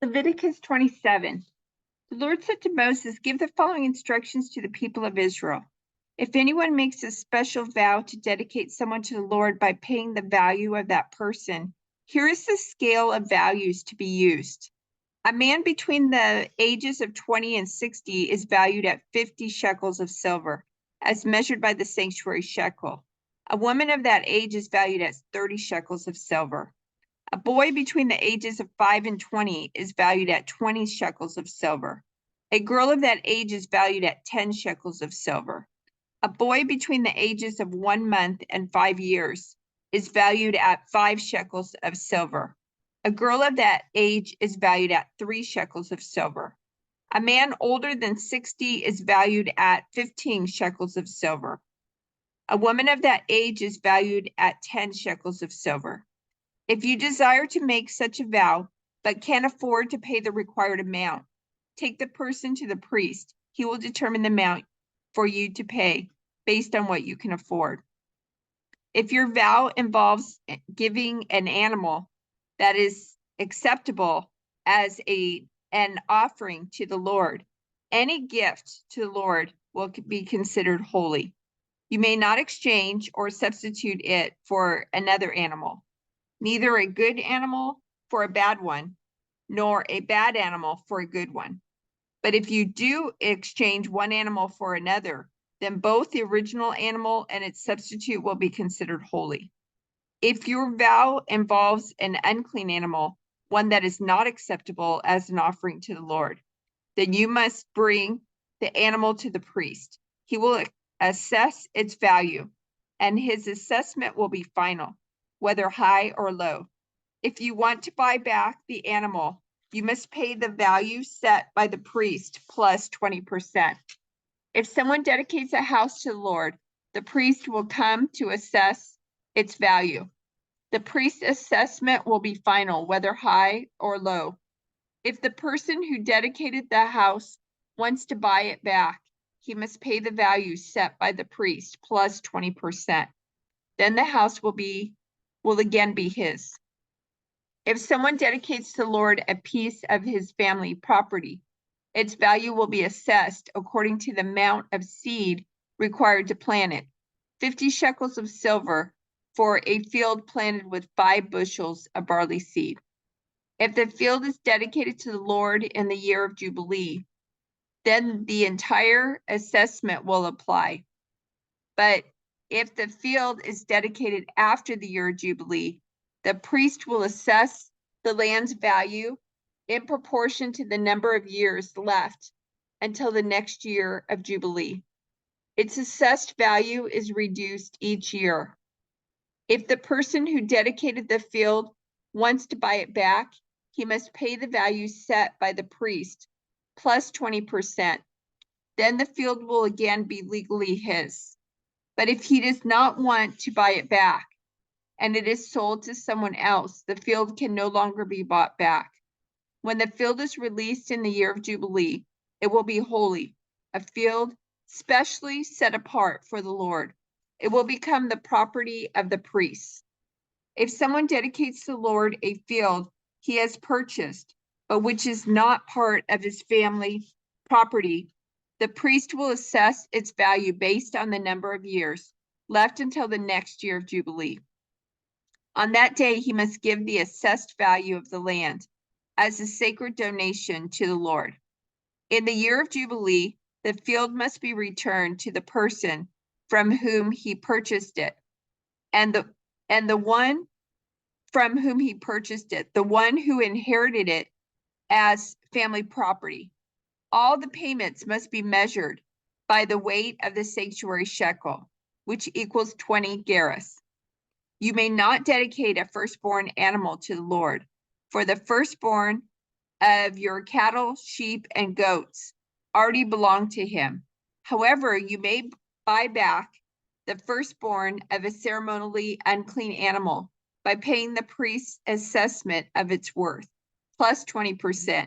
Leviticus 27. The Lord said to Moses, "Give the following instructions to the people of Israel. If anyone makes a special vow to dedicate someone to the Lord by paying the value of that person, here is the scale of values to be used. A man between the ages of 20 and 60 is valued at 50 shekels of silver, as measured by the sanctuary shekel. A woman of that age is valued at 30 shekels of silver. A boy between the ages of 5 and 20 is valued at 20 shekels of silver. A girl of that age is valued at 10 shekels of silver. A boy between the ages of 1 month and 5 years is valued at 5 shekels of silver. A girl of that age is valued at 3 shekels of silver. A man older than 60 is valued at 15 shekels of silver. A woman of that age is valued at 10 shekels of silver. If you desire to make such a vow, but can't afford to pay the required amount, take the person to the priest. He will determine the amount for you to pay based on what you can afford. If your vow involves giving an animal that is acceptable as an offering to the Lord, any gift to the Lord will be considered holy. You may not exchange or substitute it for another animal, neither a good animal for a bad one, nor a bad animal for a good one. But if you do exchange one animal for another, then both the original animal and its substitute will be considered holy. If your vow involves an unclean animal, one that is not acceptable as an offering to the Lord, then you must bring the animal to the priest. He will assess its value, and his assessment will be final, whether high or low. If you want to buy back the animal, you must pay the value set by the priest plus 20%. If someone dedicates a house to the Lord, the priest will come to assess its value. The priest's assessment will be final, whether high or low. If the person who dedicated the house wants to buy it back, he must pay the value set by the priest plus 20%. Then the house will again be his. If someone dedicates to the Lord a piece of his family property, its value will be assessed according to the amount of seed required to plant it. 50 shekels of silver for a field planted with 5 bushels of barley seed. If the field is dedicated to the Lord in the year of Jubilee, then the entire assessment will apply. But if the field is dedicated after the year of Jubilee, the priest will assess the land's value in proportion to the number of years left until the next year of Jubilee. Its assessed value is reduced each year. If the person who dedicated the field wants to buy it back, he must pay the value set by the priest plus 20%. Then the field will again be legally his. But if he does not want to buy it back and it is sold to someone else, the field can no longer be bought back. When the field is released in the year of Jubilee, it will be holy, a field specially set apart for the Lord. It will become the property of the priests. If someone dedicates to the Lord a field he has purchased, but which is not part of his family property, the priest will assess its value based on the number of years left until the next year of Jubilee. On that day, he must give the assessed value of the land as a sacred donation to the Lord. In the year of Jubilee, the field must be returned to the person from whom he purchased it, and the one from whom he purchased it, the one who inherited it as family property. All the payments must be measured by the weight of the sanctuary shekel, which equals 20 gerahs. You may not dedicate a firstborn animal to the Lord, for the firstborn of your cattle, sheep, and goats already belong to him. However, you may buy back the firstborn of a ceremonially unclean animal by paying the priest's assessment of its worth, plus 20%.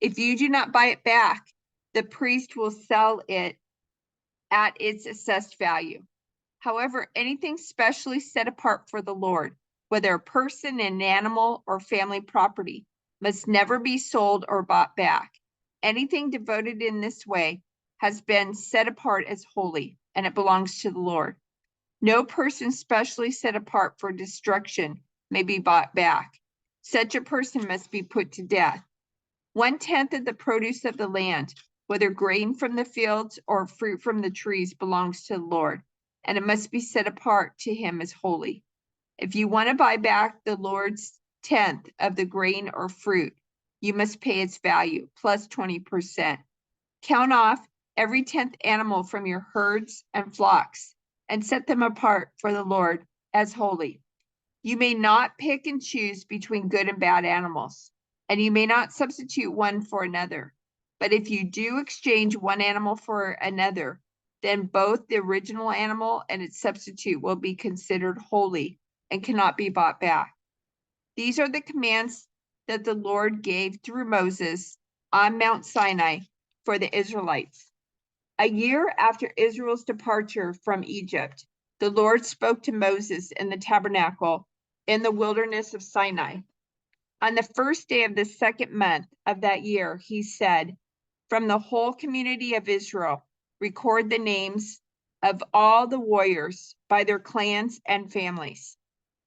If you do not buy it back, the priest will sell it at its assessed value. However, anything specially set apart for the Lord, whether a person, an animal, or family property, must never be sold or bought back. Anything devoted in this way has been set apart as holy, and it belongs to the Lord. No person specially set apart for destruction may be bought back. Such a person must be put to death. 1/10 of the produce of the land, whether grain from the fields or fruit from the trees, belongs to the Lord, and it must be set apart to him as holy. If you want to buy back the Lord's 10th of the grain or fruit, you must pay its value plus 20%. Count off every 10th animal from your herds and flocks and set them apart for the Lord as holy. You may not pick and choose between good and bad animals, and you may not substitute one for another. But if you do exchange one animal for another, then both the original animal and its substitute will be considered holy and cannot be bought back. These are the commands that the Lord gave through Moses on Mount Sinai for the Israelites. A year after Israel's departure from Egypt, the Lord spoke to Moses in the tabernacle in the wilderness of Sinai. On the first day of the second month of that year, he said, "From the whole community of Israel, record the names of all the warriors by their clans and families.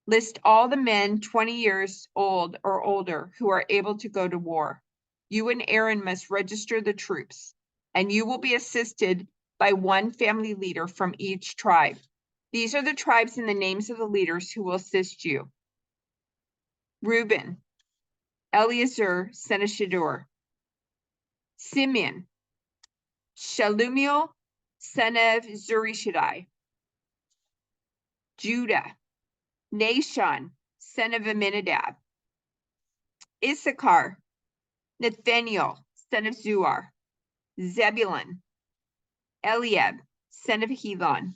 List all the men 20 years old or older who are able to go to war. You and Aaron must register the troops, and you will be assisted by one family leader from each tribe. These are the tribes and the names of the leaders who will assist you: Reuben, Eleazar, son of Shedeur; Simeon, Shalumiel, son of Zurishaddai; Judah, Nahshon, son of Amminadab; Issachar, Nathaniel, son of Zuar; Zebulun, Eliab, son of Helon;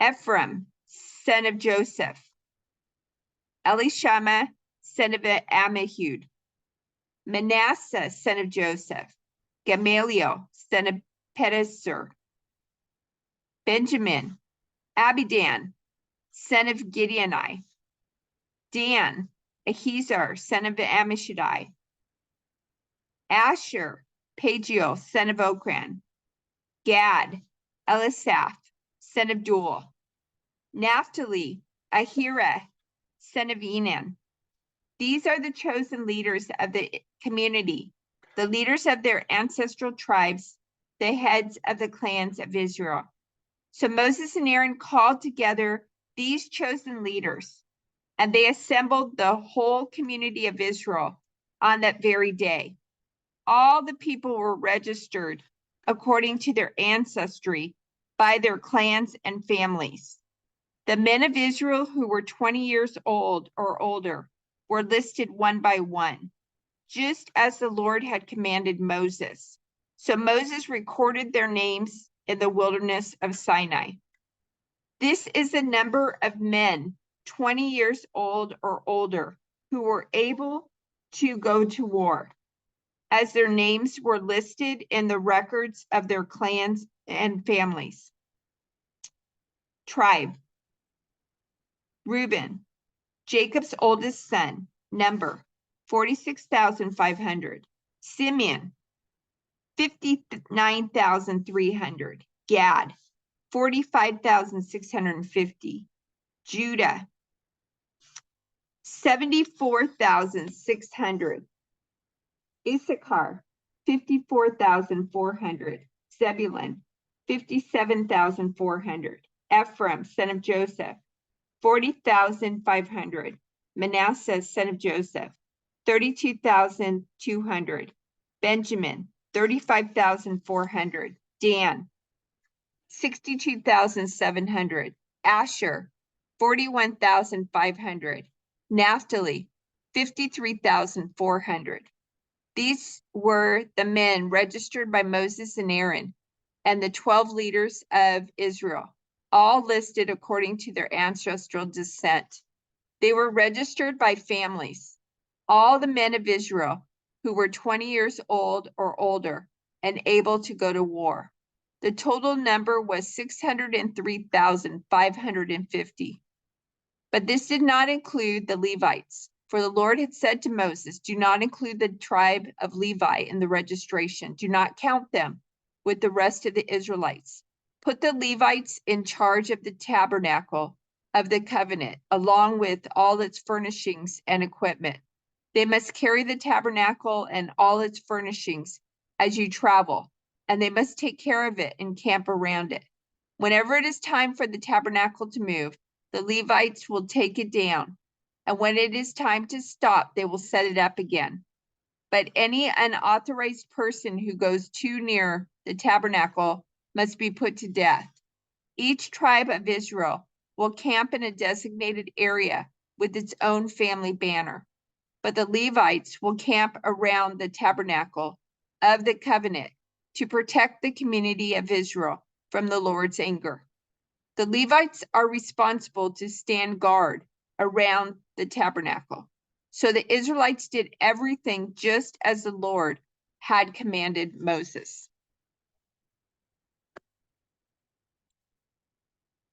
Ephraim, son of Joseph; Elishama, son of Ammihud; Manasseh, son of Joseph; Gamaliel, son of Pedasur; Benjamin, Abidan, son of Gideoni; Dan, Ahiezer, son of Ammishaddai; Asher, Pagiel, son of Okran; Gad, Elisaph, son of Duel; Naphtali, Ahira, son of Enan. These are the chosen leaders of the community, the leaders of their ancestral tribes, the heads of the clans of Israel. So Moses and Aaron called together these chosen leaders, and they assembled the whole community of Israel on that very day. All the people were registered according to their ancestry by their clans and families. The men of Israel who were 20 years old or older were listed one by one, just as the Lord had commanded Moses. So Moses recorded their names in the wilderness of Sinai. This is the number of men 20 years old or older who were able to go to war, as their names were listed in the records of their clans and families. Tribe: Reuben, Jacob's oldest son, number 46,500. Simeon, 59,300. Gad, 45,650. Judah, 74,600. Issachar, 54,400. Zebulun, 57,400. Ephraim, son of Joseph, 40,500. Manasseh, son of Joseph, 32,200. Benjamin, 35,400. Dan, 62,700. Asher, 41,500. Naphtali, 53,400. These were the men registered by Moses and Aaron and the 12 leaders of Israel, all listed according to their ancestral descent. They were registered by families, all the men of Israel who were 20 years old or older and able to go to war. The total number was 603,550. But this did not include the Levites, For the Lord had said to Moses, do not include the tribe of Levi in the registration. Do not count them with the rest of the Israelites. Put the Levites in charge of the tabernacle of the covenant, along with all its furnishings and equipment. They must carry the tabernacle and all its furnishings as you travel, and they must take care of it and camp around it. Whenever it is time for the tabernacle to move, the Levites will take it down, and when it is time to stop, they will set it up again. But any unauthorized person who goes too near the tabernacle must be put to death. Each tribe of Israel will camp in a designated area with its own family banner. But the Levites will camp around the tabernacle of the covenant to protect the community of Israel from the Lord's anger. The Levites are responsible to stand guard around the tabernacle. So the Israelites did everything just as the Lord had commanded Moses.